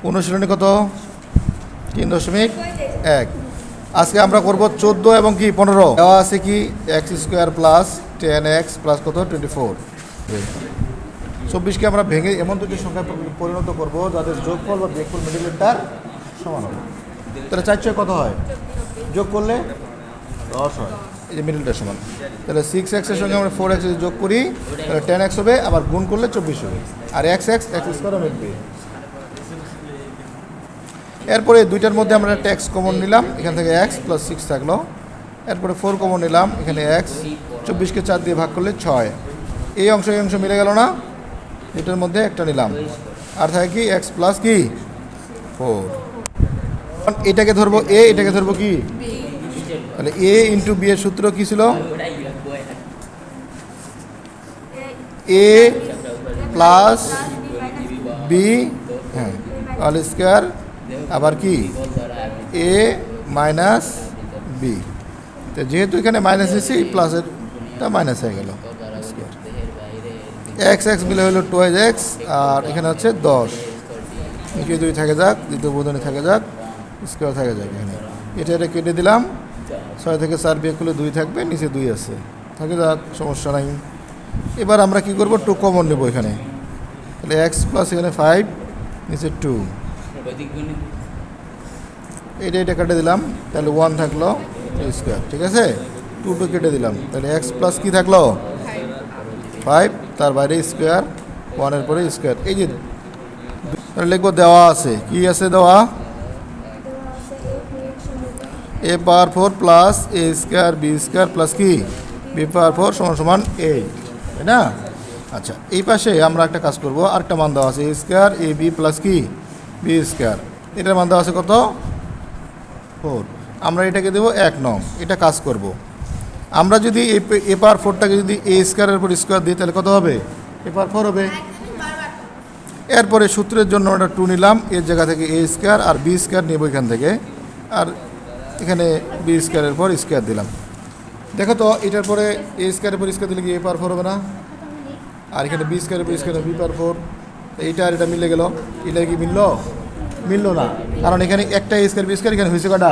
অনুশীলনী কত? 3.1। আজকে আমরা করব 14 এবং কি 15। দেওয়া আছে কি x² প্লাস 10x প্লাস কত 24। 24কে আমরা ভেঙে এমন দুটি সংখ্যায় পরিণত করব যাদের যোগফল বা বিয়োগফল মিডলেরটার সমান হবে। তাহলে 4 কত হয়? যোগ করলে 10 হয়, এই যে মিডলটার সমান। তাহলে 6x এর সঙ্গে আমরা 4x যোগ করি, তাহলে 10x হবে, আবার গুণ করলে 24 হবে, আর x স্কোয়ারও মিলবে। এরপরে দুইটার মধ্যে আমরা একটা x কমন নিলাম, এখান থেকে x প্লাস 6 থাকলো। এরপরে 4 কমন নিলাম, এখানে x, 24কে 4 দিয়ে ভাগ করলে 6। এই অংশ মিলে গেল না, এটার মধ্যে একটা নিলাম, আর থাকে কি x প্লাস কি 4। এটাকে ধরবো a, এটাকে ধরবো কি, তাহলে a ইন্টু b এর সূত্র কি ছিল? a প্লাস b, হ্যাঁ, অল স্কোয়ার, আবার কি a মাইনাস b। তো যেহেতু এখানে মাইনাস এসেছি, প্লাসেরটা মাইনাস হয়ে গেল। এক্স মিলে হলো 2x, আর এখানে হচ্ছে 10। নিচে 2 থাকে যাক, দ্বিতীয় বোধনে থাকে যাক, স্কোয়ার থাকে যাক। এখানে এটা কেটে দিলাম, 6 থেকে 4 বিয়োগ করলে 2 থাকবে, নিচে 2 আছে, থাকে যাক, সমস্যা নাই। এবার আমরা কি করব, 2 কমন নেব এখানে, তাহলে x প্লাস এখানে 5, নিচে 2, এটা কেটে দিলাম, তাহলে 1 থাকলো স্কোয়ার, ঠিক আছে। 2 কেটে দিলাম, তাহলে x প্লাস কি থাকলো 5, তার বাইরে স্কোয়ার, 1-এর পরে স্কোয়ার। এই যে লিখবো, দেওয়া আছে, কি আছে দেওয়া, a power 4 plus a square b square plus কি b পাওয়ার 4 সমান 8, তাই না? আচ্ছা, এই পাশে আমরা একটা কাজ করব, আরেকটা মান দেওয়া আছে a square a b plus কি b স্কোয়ার, এটার মান দেওয়া আছে কত 4। আমরা এটাকে দেবো 1 নং, এটা কাজ করব। আমরা যদি a পাওয়ার 4টাকে যদি a স্কোয়ারের উপর স্কোয়ার দিই, তাহলে কত হবে, a পাওয়ার 4 হবে। এরপরে সূত্রের জন্য আমরা 2 নিলাম, এর জায়গা থেকে a স্কোয়ার, আর b স্কোয়ার নেব এখান থেকে, আর এখানে b স্কোয়ারের পর স্কোয়ার দিলাম। দেখো তো, এটার পরে a স্কোয়ারের পর স্কোয়ার দিলে কি a পাওয়ার 4 হবে না? আর এখানে b স্কোয়ারের পর স্কোয়ার b পাওয়ার 4, এইটা আর এটা মিলে গেল। এটা কি মিললো না, কারণ এখানে একটা a স্কোয়ার b স্কোয়ার, এখানে হয়েছে কটা,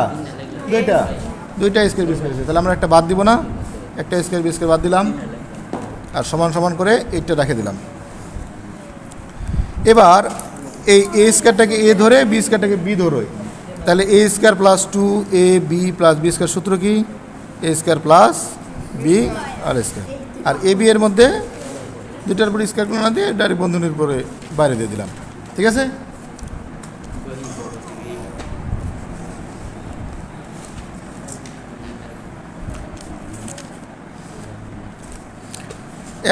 দুইটা স্কোয়ার b স্কোয়ার হয়েছে। তাহলে আমরা একটা বাদ দিব না, একটা স্কোয়ার b স্কোয়ার বাদ দিলাম, আর সমান সমান করে এইটা রেখে দিলাম। এবার এই a স্কোয়ারটাকে a ধরে, b স্কোয়ারটাকে b ধরে, তাহলে a square plus 2ab plus b square সূত্র কি, a স্কোয়ার প্লাস b আর স্কোয়ার। আর a b এর মধ্যে দুটার উপর স্কোয়ার না দিয়ে ডাইরেক্ট বন্ধনীর পরে বাইরে দিয়ে দিলাম, ঠিক আছে।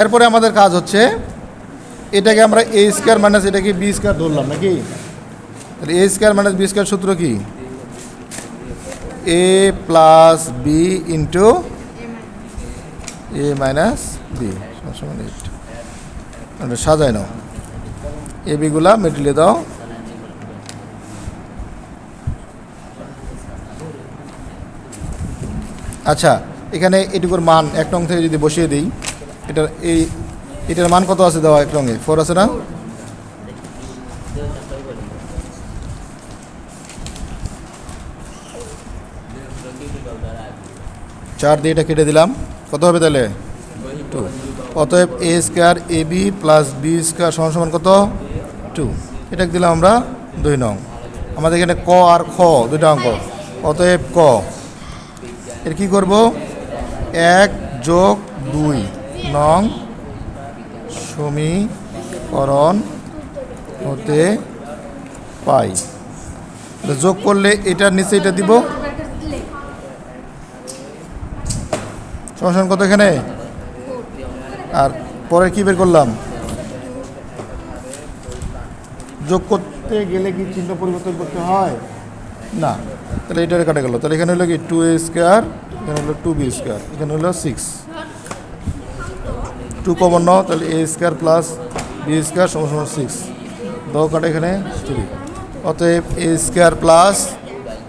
এরপরে আমাদের কাজ হচ্ছে, এটাকে আমরা a স্কোয়ার মাইনাস এটাকে b স্কোয়ার ধরলাম নাকি, তাহলে a square minus b square সূত্র কি, a plus b into a minus b সমান 8। সাজায় নাও, এ বিগুলা মিডিলে দাও। আচ্ছা, এখানে এটুকুর মান 1 নং থেকে যদি বসিয়ে দিই, এটার মান কত আছে দেওয়া, 1 নংয়ে 4 আছে না? চার দিয়ে এটা কেটে দিলাম, কত হবে তাহলে 2। অতএব a square ab plus b square সমান কত 2। এটাকে দিলাম আমরা 2 নং। আমাদের এখানে ক আর খ দুইটা অঙ্ক, অতএব ক এর কী করব, 1 যোগ 2 নং সমীকরণ হতে পাই। যোগ করলে এটার নিচে এটা দিব, সমান কত এখানে, আর পরে কি বের করলাম, যোগ করতে গেলে কি চিহ্ন পরিবর্তন করতে হয় না, তাহলে এটা কাটা গেল। তাহলে এখানে হলো কি 2a স্কোয়ার, এখানে হলো 2b স্কোয়ার, এখানে হলো 6, 2 কমন নাও, তাহলে a square plus b square সমান 6, দাও কাটা এখানে 3। অতএব a square plus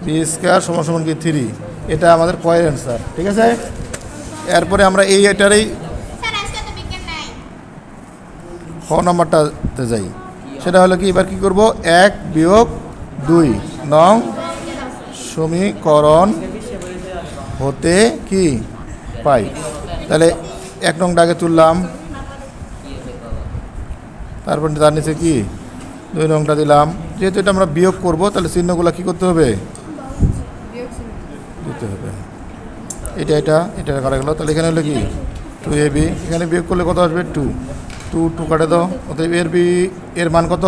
b square সমান কি 3। এটা আমাদের কয়ের অ্যান্সার, ঠিক আছে। এরপরে আমরা এটারই খ নাম্বারটাতে যাই, সেটা হলো কি, এবার কি করব, 1 বিয়োগ 2 নং সমীকরণ হতে কি পাই। তাহলে 1 নং ডাকে তুললাম, তারপর তার নিচে কি 2 নংটা দিলাম। যেহেতু এটা আমরা বিয়োগ করব, তাহলে চিহ্নগুলো কি করতে হবে, দিতে হবে। এটা করা গেল। তাহলে এখানে হলো কি 2ab, এখানে বিয়োগ করলে কত আসবে 2 2 2 কাটে দাও। অতএব এর মান কত